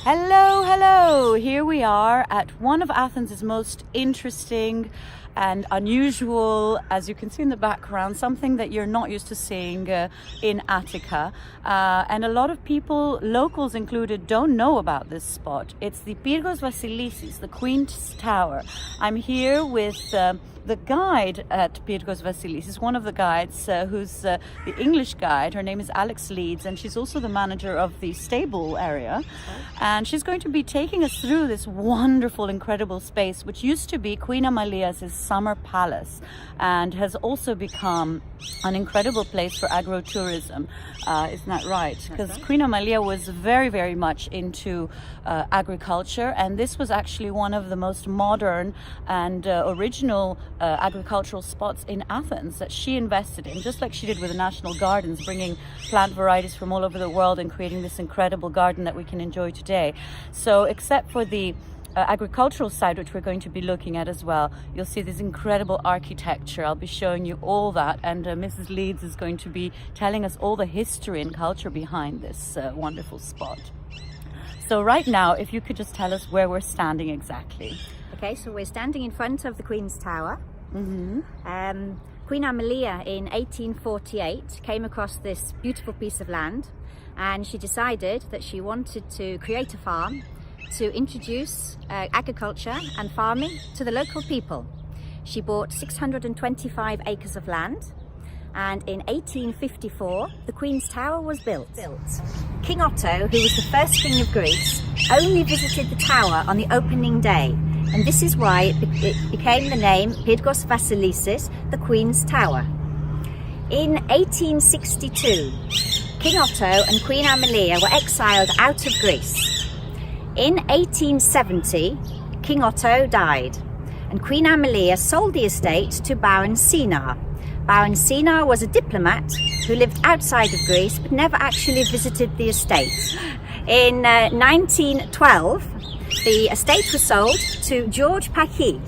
Hello, hello! Here we are at one of Athens' most interesting and unusual, as you can see in the background, something that you're not used to seeing in Attica. And a lot of people, locals included, don't know about this spot. It's the Pyrgos Vasilissis, the Queen's Tower. I'm here with the guide at Pyrgos Vasilissis, one of the guides who's the English guide. Her name is Alex Leeds, and she's also the manager of the stable area. And she's going to be taking us through this wonderful, incredible space, which used to be Queen Amalia's summer palace and has also become an incredible place for agro-tourism. Isn't that right? Because Queen Amalia was very, very much into agriculture, and this was actually one of the most modern and original agricultural spots in Athens that she invested in, just like she did with the National Gardens, bringing plant varieties from all over the world and creating this incredible garden that we can enjoy today. So except for the agricultural side, which we're going to be looking at as well, you'll see this incredible architecture. I'll be showing you all that, and Mrs. Leeds is going to be telling us all the history and culture behind this wonderful spot. So right now, if you could just tell us where we're standing exactly. Okay, so we're standing in front of the Queen's Tower. Mm-hmm. Queen Amalia in 1848 came across this beautiful piece of land, and she decided that she wanted to create a farm to introduce agriculture and farming to the local people. She bought 625 acres of land, and in 1854 the Queen's Tower was built. King Otto, who was the first king of Greece, only visited the tower on the opening day, and this is why it became the name Pyrgos Vasilissis, the Queen's Tower. In 1862, King Otto and Queen Amalia were exiled out of Greece. In 1870, King Otto died, and Queen Amalia sold the estate to Baron Sinar. Baron Sinar was a diplomat who lived outside of Greece but never actually visited the estate. In 1912, the estate was sold to George Pachi.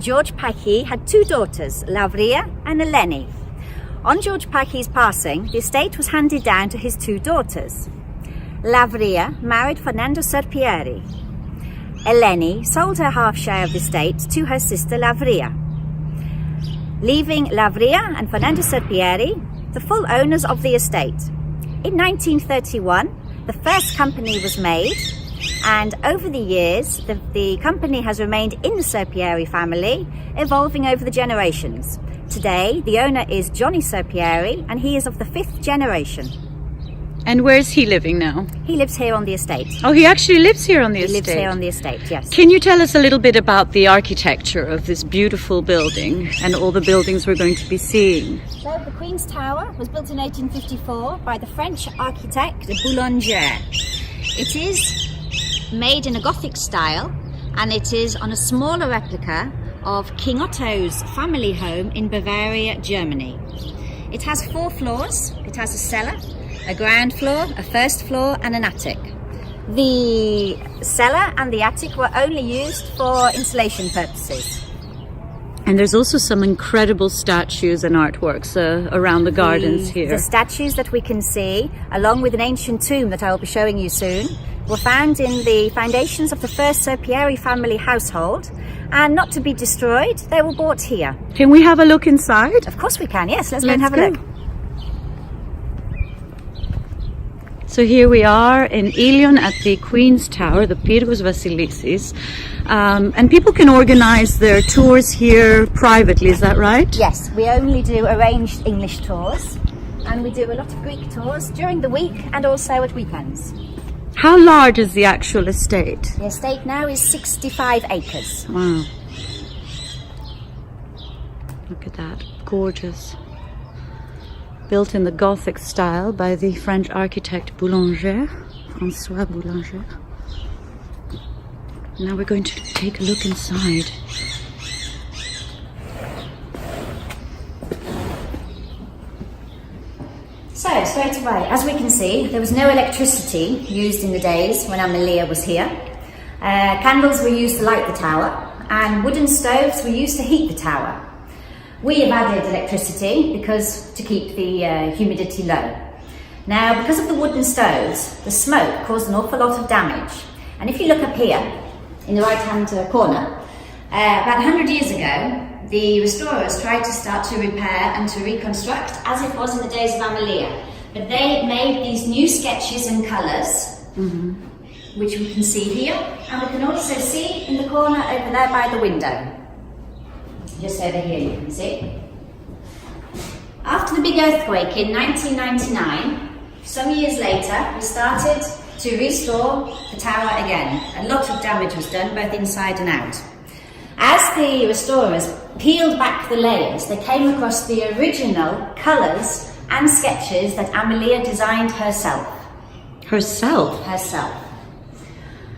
George Pachi had two daughters, Lavria and Eleni. On George Pachi's passing, the estate was handed down to his two daughters. Lavria married Fernando Serpieri. Eleni sold her half share of the estate to her sister Lavria, leaving Lavria and Fernando Serpieri the full owners of the estate. In 1931, the first company was made, and over the years, the company has remained in the Serpieri family, evolving over the generations. Today, the owner is Johnny Serpieri, and he is of the 5th generation. And where's he living now? He lives here on the estate. Oh, he actually lives here on the estate? He lives here on the estate, yes. Can you tell us a little bit about the architecture of this beautiful building and all the buildings we're going to be seeing? So the Queen's Tower was built in 1854 by the French architect Boulanger. It is made in a Gothic style, and it is on a smaller replica of King Otto's family home in Bavaria, Germany. It has 4 floors. It has a cellar, a ground floor, a first floor, and an attic. The cellar and the attic were only used for installation purposes. And there's also some incredible statues and artworks around the gardens here. The statues that we can see, along with an ancient tomb that I will be showing you soon, were found in the foundations of the first Serpieri family household, and not to be destroyed, they were bought here. Can we have a look inside? Of course we can, yes. Let's go and have a look. So here we are in Ilion at the Queen's Tower, the Pyrgos Vasilissis, and people can organize their tours here privately, is that right? Yes, we only do arranged English tours, and we do a lot of Greek tours during the week and also at weekends. How large is the actual estate? The estate now is 65 acres. Wow. Look at that, gorgeous. Built in the Gothic style by the French architect Boulanger, François Boulanger. Now we're going to take a look inside. So, straight away, as we can see, there was no electricity used in the days when Amalia was here. Candles were used to light the tower, and wooden stoves were used to heat the tower. We have added electricity to keep the humidity low. Now, because of the wooden stoves, the smoke caused an awful lot of damage, And if you look up here, in the right-hand corner, about 100 years ago, the restorers tried to start to repair and to reconstruct as it was in the days of Amelia. But they made these new sketches and colours, which we can see here, and we can also see in the corner over there by the window. Just over here you can see. After the big earthquake in 1999, some years later, we started to restore the tower again. A lot of damage was done, both inside and out. As the restorers peeled back the layers, they came across the original colours and sketches that Amelia designed herself. Herself? Herself.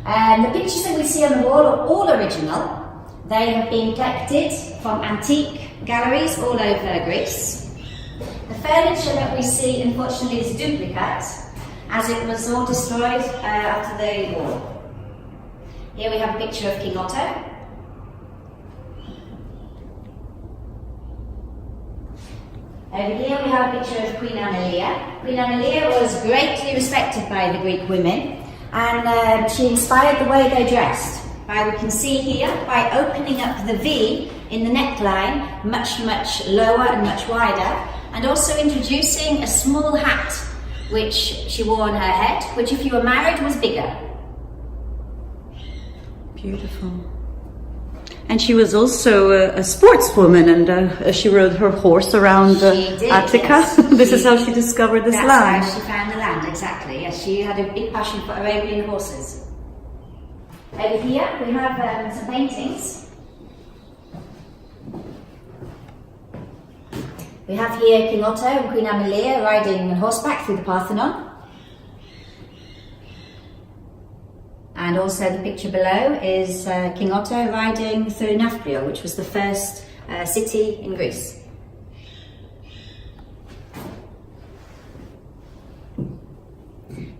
And the pictures that we see on the wall are all original. They have been collected from antique galleries all over Greece. The furniture that we see, unfortunately, is duplicate, as it was all destroyed after the war. Here we have a picture of King Otto. Over here we have a picture of Queen Amelia. Queen Amelia was greatly respected by the Greek women, and she inspired the way they dressed. We can see here, by opening up the V in the neckline much lower and much wider, and also introducing a small hat which she wore on her head, which if you were married was bigger. Beautiful. And she was also a sportswoman, and she rode her horse around Attica. Yes. This is how she discovered this land. That's how she found the land, exactly. Yes, she had a big passion for Arabian horses. Over here we have some paintings. We have here King Otto and Queen Amelia riding on horseback through the Parthenon. And also the picture below is King Otto riding through Nafplio, which was the first city in Greece.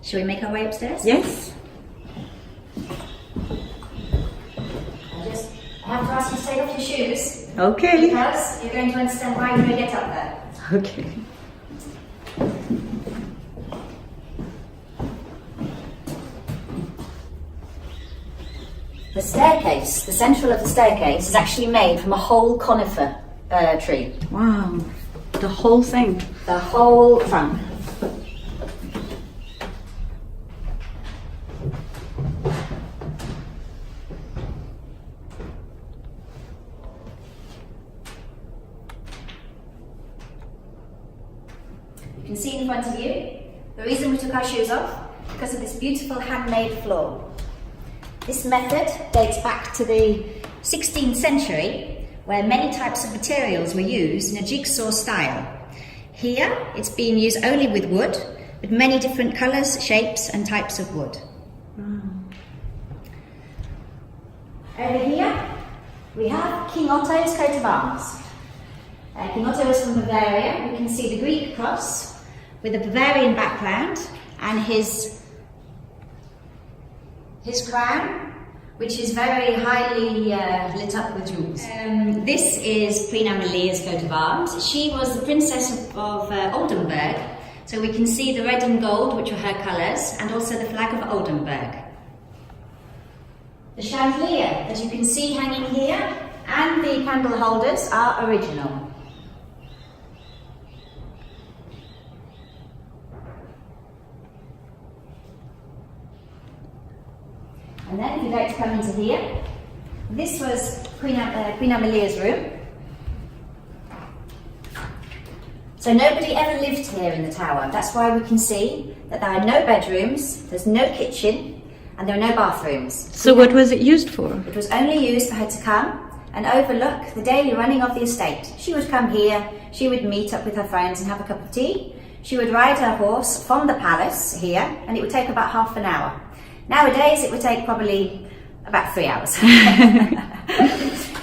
Shall we make our way upstairs? Yes. I have to ask you to take off your shoes. Okay. Because you're going to understand why you're going to get up there. Okay. The staircase, the central of the staircase, is actually made from a whole conifer tree. Wow. The whole thing. The whole trunk. You can see in front of you the reason we took our shoes off, because of this beautiful handmade floor. This method dates back to the 16th century, where many types of materials were used in a jigsaw style. Here it's being used only with wood, with many different colours, shapes and types of wood. Over here we have King Otto's coat of arms. King Otto was from Bavaria. We can see the Greek cross with a Bavarian background and his crown, which is very highly lit up with jewels. This is Queen Amelia's coat of arms. She was the Princess of Oldenburg, so we can see the red and gold, which were her colours, and also the flag of Oldenburg. The chandelier that you can see hanging here and the candle holders are original. And then if you'd like to come into here, this was Queen Amelia's room. So nobody ever lived here in the tower. That's why we can see that there are no bedrooms, there's no kitchen, and there are no bathrooms. So what was it used for? It was only used for her to come and overlook the daily running of the estate. She would come here, she would meet up with her friends and have a cup of tea. She would ride her horse from the palace here, and it would take about half an hour. Nowadays, it would take probably about 3 hours.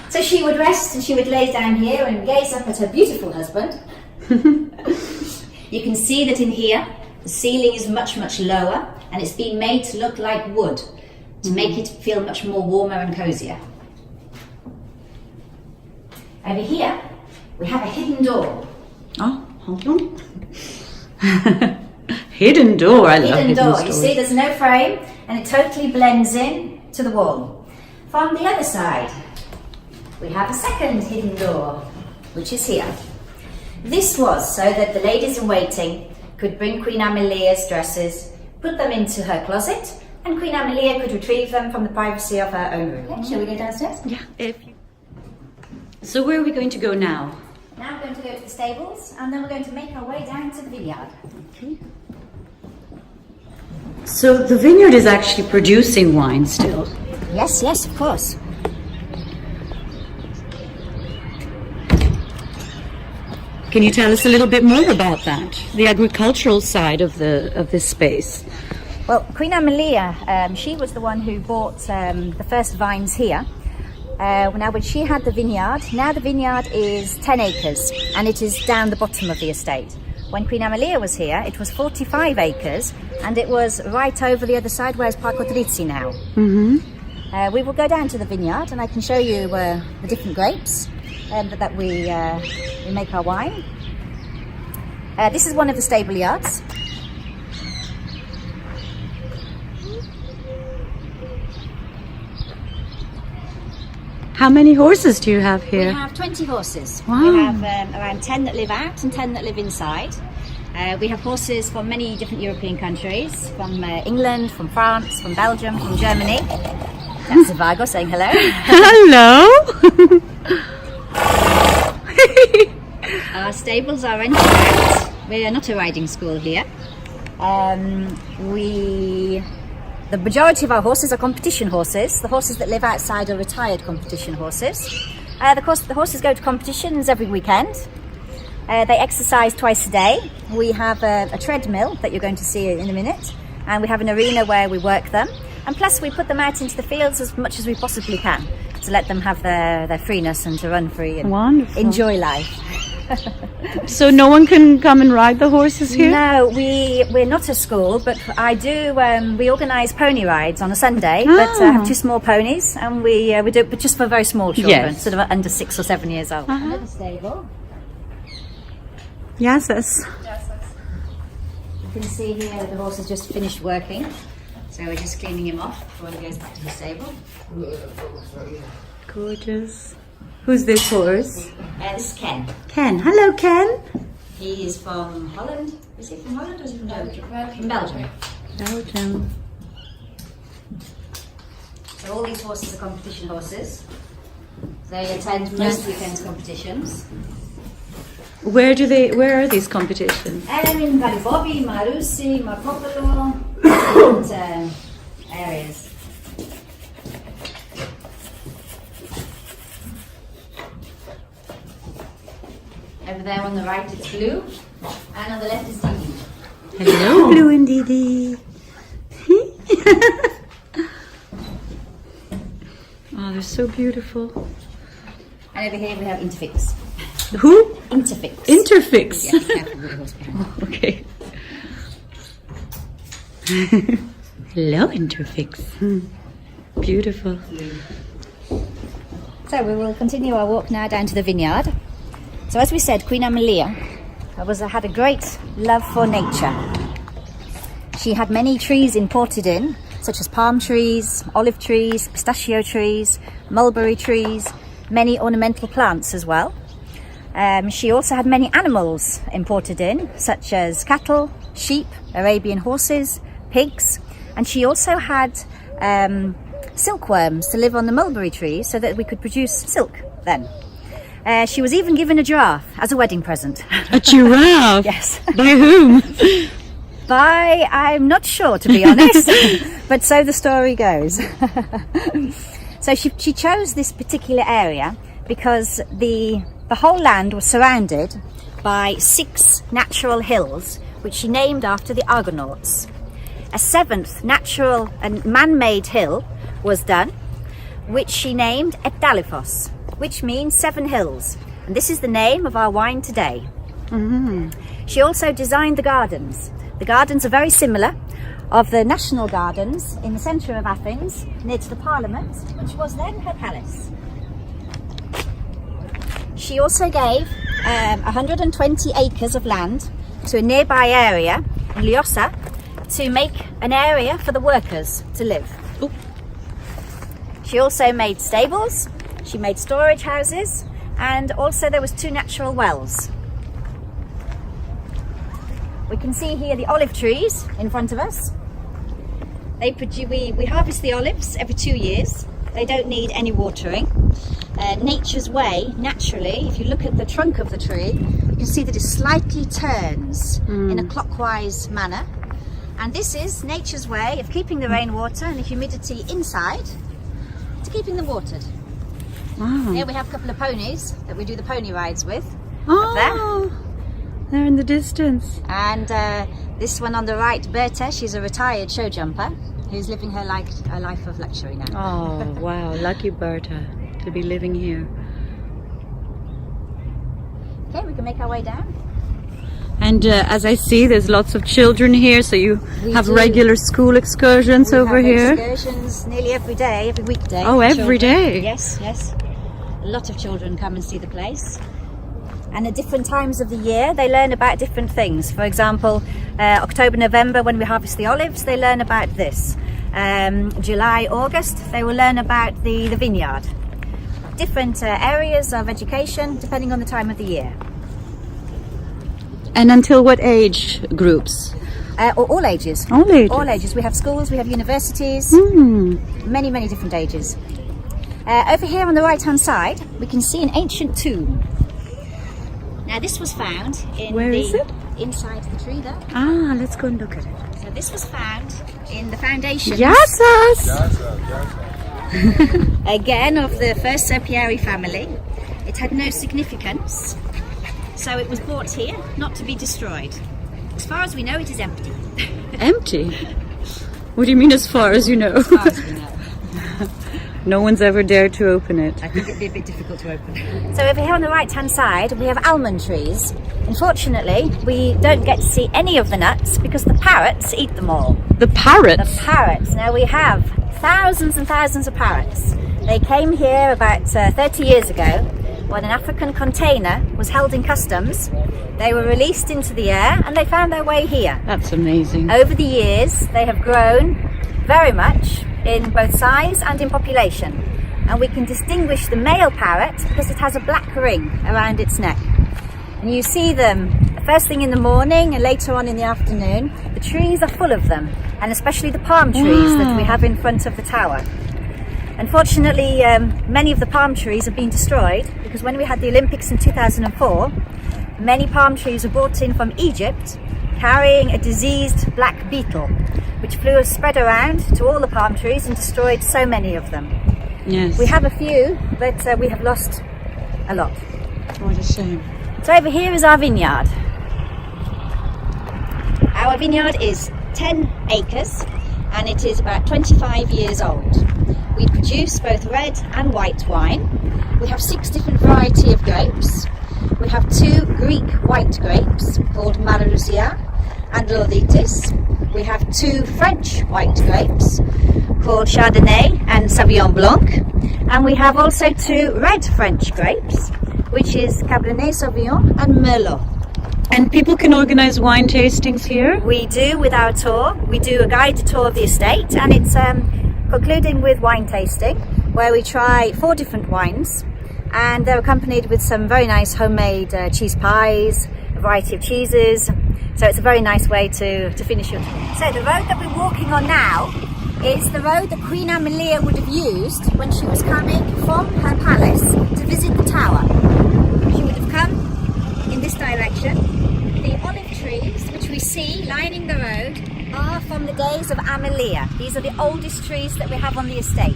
So she would rest and she would lay down here and gaze up at her beautiful husband. You can see that in here, the ceiling is much lower, and it's been made to look like wood to make it feel much more warmer and cozier. Over here, we have a hidden door. Oh, hold on. Hidden door. I love Hidden door. You doors. see, there's no frame, and it totally blends in to the wall. From the other side, we have a second hidden door, which is here. This was so that the ladies in waiting could bring Queen Amelia's dresses, put them into her closet, and Queen Amelia could retrieve them from the privacy of her own room. Shall we go downstairs? Yeah. So where are we going to go now? Now we're going to go to the stables, and then we're going to make our way down to the vineyard. Okay. So the vineyard is actually producing wine still. Yes, yes, of course. Can you tell us a little bit more about that? The agricultural side of this space. Well, Queen Amelia, she was the one who bought the first vines here. Now, when she had the vineyard, now the vineyard is 10 acres, and it is down the bottom of the estate. When Queen Amelia was here, it was 45 acres, and it was right over the other side, where's Parco Trizzi now. We will go down to the vineyard, and I can show you the different grapes that we make our wine. This is one of the stable yards. How many horses do you have here? We have 20 horses. Wow. We have around 10 that live out and 10 that live inside. We have horses from many different European countries, from England, from France, from Belgium, from Germany. That's Zivago saying hello. Hello. Our stables are rented out. We are not a riding school here. The majority of our horses are competition horses. The horses that live outside are retired competition horses. The horses go to competitions every weekend. They exercise twice a day. We have a treadmill that you're going to see in a minute, and we have an arena where we work them. And plus we put them out into the fields as much as we possibly can to let them have their freeness and to run free and Wonderful. enjoy life. So no one can come and ride the horses here? No, we're not a school, but I do. We organise pony rides on a Sunday, but I have 2 small ponies, and we do it, but just for very small children, Yes. sort of under 6 or 7 years old. Another stable. Yes. You can see here that the horse has just finished working, so we're just cleaning him off before he goes back to the stable. Gorgeous. Who's this horse? This is Ken. Ken. Hello, Ken. He is from Holland. Is he from Holland or is he from Belgium? From Belgium. Belgium. So all these horses are competition horses. They attend most weekends competitions. Where are these competitions? In Garibaldi, Marussi, Marcopolo, different areas. Over there on the right it's Blue, and on the left is Didi. Hello, Blue and Didi. Oh, they're so beautiful. And over here we have Interfix. Who? Interfix. Interfix. Yes, careful with the horse behind. Okay. Hello, Interfix. Beautiful. So we will continue our walk now down to the vineyard. So as we said, Queen Amelia had a great love for nature. She had many trees imported in, such as palm trees, olive trees, pistachio trees, mulberry trees, many ornamental plants as well. She also had many animals imported in, such as cattle, sheep, Arabian horses, pigs, and she also had silkworms to live on the mulberry trees so that we could produce silk then. She was even given a giraffe as a wedding present. A giraffe? Yes. By whom? I'm not sure, to be honest, but so the story goes. So she chose this particular area because the whole land was surrounded by 6 natural hills, which she named after the Argonauts. A 7th natural and man-made hill was done, which she named Etdalifos, which means 7 hills. And this is the name of our wine today. She also designed the gardens. The gardens are very similar of the National Gardens in the centre of Athens, near to the Parliament, which was then her palace. She also gave 120 acres of land to a nearby area in Liosa to make an area for the workers to live. Ooh. She also made stables, she made storage houses, and also there was 2 natural wells. We can see here the olive trees in front of us. We harvest the olives every 2 years. They don't need any watering. Nature's way, naturally, if you look at the trunk of the tree, you can see that it slightly turns in a clockwise manner. And this is nature's way of keeping the rainwater and the humidity inside to keeping them watered. Wow. Here we have a couple of ponies that we do the pony rides with. Oh, they're in the distance. And this one on the right, Berta, she's a retired show jumper who's living her life of luxury now. Oh, wow. Lucky Berta to be living here. Okay, we can make our way down. And as I see, there's lots of children here, so you have do. regular school excursions We over have here. excursions nearly every day, every weekday. Oh, for every children. day? Yes, yes. A lot of children come and see the place. And at different times of the year, they learn about different things. For example, October, November, when we harvest the olives, they learn about this. July, August, they will learn about the vineyard. Different areas of education, depending on the time of the year. And until what age groups? All ages. All ages? All ages. We have schools, we have universities, many, many different ages. Over here on the right-hand side, we can see an ancient tomb. Now this was found in Where is it? Inside the tree there. Ah, let's go and look at it. So this was found in the foundations. Yes! Again, of the first Serpieri family. It had no significance, so it was brought here, not to be destroyed. As far as we know, it is empty. Empty? What do you mean as far as you know? As far as we know. No one's ever dared to open it. I think it'd be a bit difficult to open. So over here on the right-hand side, we have almond trees. Unfortunately, we don't get to see any of the nuts because the parrots eat them all. The parrots? The parrots. Now we have thousands and thousands of parrots. They came here about 30 years ago when an African container was held in customs. They were released into the air and they found their way here. That's amazing. Over the years, they have grown very much in both size and in population. And we can distinguish the male parrot because it has a black ring around its neck. And you see them first thing in the morning and later on in the afternoon. The trees are full of them, and especially the palm trees that we have in front of the tower. Unfortunately, many of the palm trees have been destroyed because when we had the Olympics in 2004, many palm trees were brought in from Egypt carrying a diseased black beetle, which spread around to all the palm trees and destroyed so many of them. Yes. We have a few, but we have lost a lot. What a shame. So over here is our vineyard. Our vineyard is 10 acres and it is about 25 years old. We produce both red and white wine. We have 6 different varieties of grapes. We have 2 Greek white grapes called Marousia and Loditis. We have 2 French white grapes called Chardonnay and Sauvignon Blanc. And we have also 2 red French grapes, which is Cabernet Sauvignon and Merlot. And people can organize wine tastings here? We do with our tour. We do a guided tour of the estate, and it's concluding with wine tasting, where we try 4 different wines, and they're accompanied with some very nice homemade cheese pies, a variety of cheeses. So it's a very nice way to finish your tour. So the road that we're walking on now is the road that Queen Amelia would have used when she was coming from her palace to visit the tower. She would have come in this direction. The olive trees which we see lining the road are from the days of Amelia. These are the oldest trees that we have on the estate.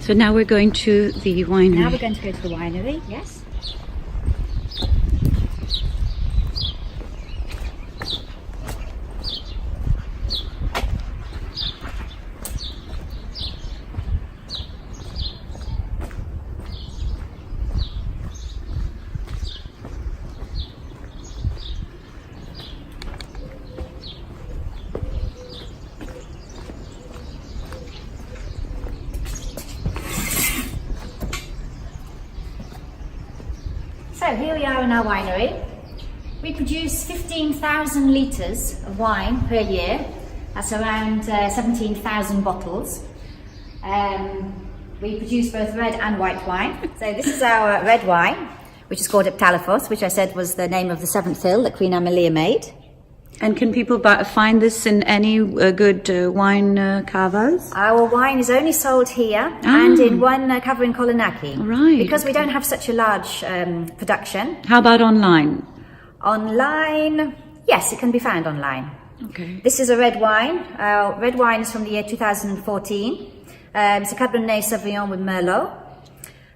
So now we're going to the winery. Now we're going to go to the winery, yes. So here we are in our winery. We produce 15,000 litres of wine per year. That's around 17,000 bottles. We produce both red and white wine. So this is our red wine, which is called Eptalafos, which I said was the name of the 7th hill that Queen Amelia made. And can people find this in any good wine cavas? Our wine is only sold here and in one cava in Kolonaki. Right. Because we don't have such a large production. How about online? Online, yes, it can be found online. Okay. This is a red wine. Our red wine is from the year 2014. It's a Cabernet Sauvignon with Merlot.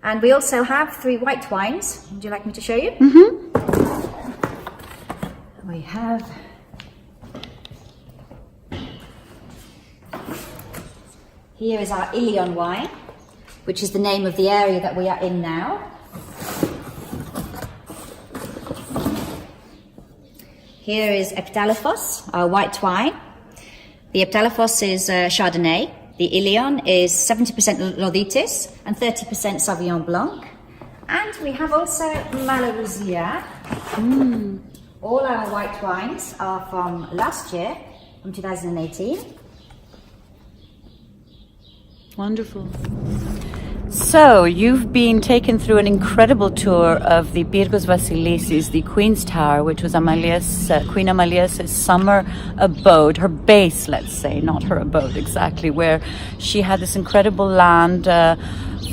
And we also have 3 white wines. Would you like me to show you? Mm-hmm. We have... Here is our Ilion wine, which is the name of the area that we are in now. Here is Eptalafos, our white wine. The Eptalafos is Chardonnay. The Ilion is 70% Loditis and 30% Sauvignon Blanc. And we have also Malvasia. All our white wines are from last year, from 2018. Wonderful. So you've been taken through an incredible tour of the Pyrgos Vasilissis, the Queen's Tower, which was Queen Amalia's summer abode, her base, let's say, not her abode exactly, where she had this incredible land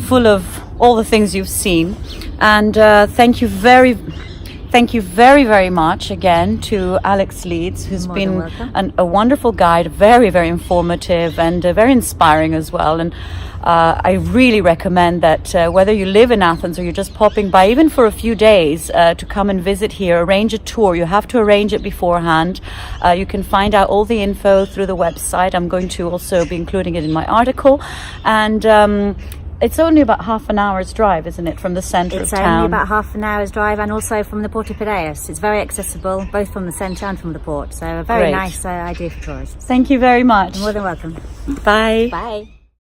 full of all the things you've seen. And thank you very, very much again to Alex Leeds, who's been a wonderful guide, very, very informative and very inspiring as well. And I really recommend that whether you live in Athens or you're just popping by, even for a few days, to come and visit here, arrange a tour. You have to arrange it beforehand. You can find out all the info through the website. I'm going to also be including it in my article. And it's only about half an hour's drive, isn't it, from the centre of town? It's only about half an hour's drive, and also from the Port of Piraeus. It's very accessible, both from the centre and from the port. So a very nice idea for tourists. Thank you very much. You're more than welcome. Bye. Bye.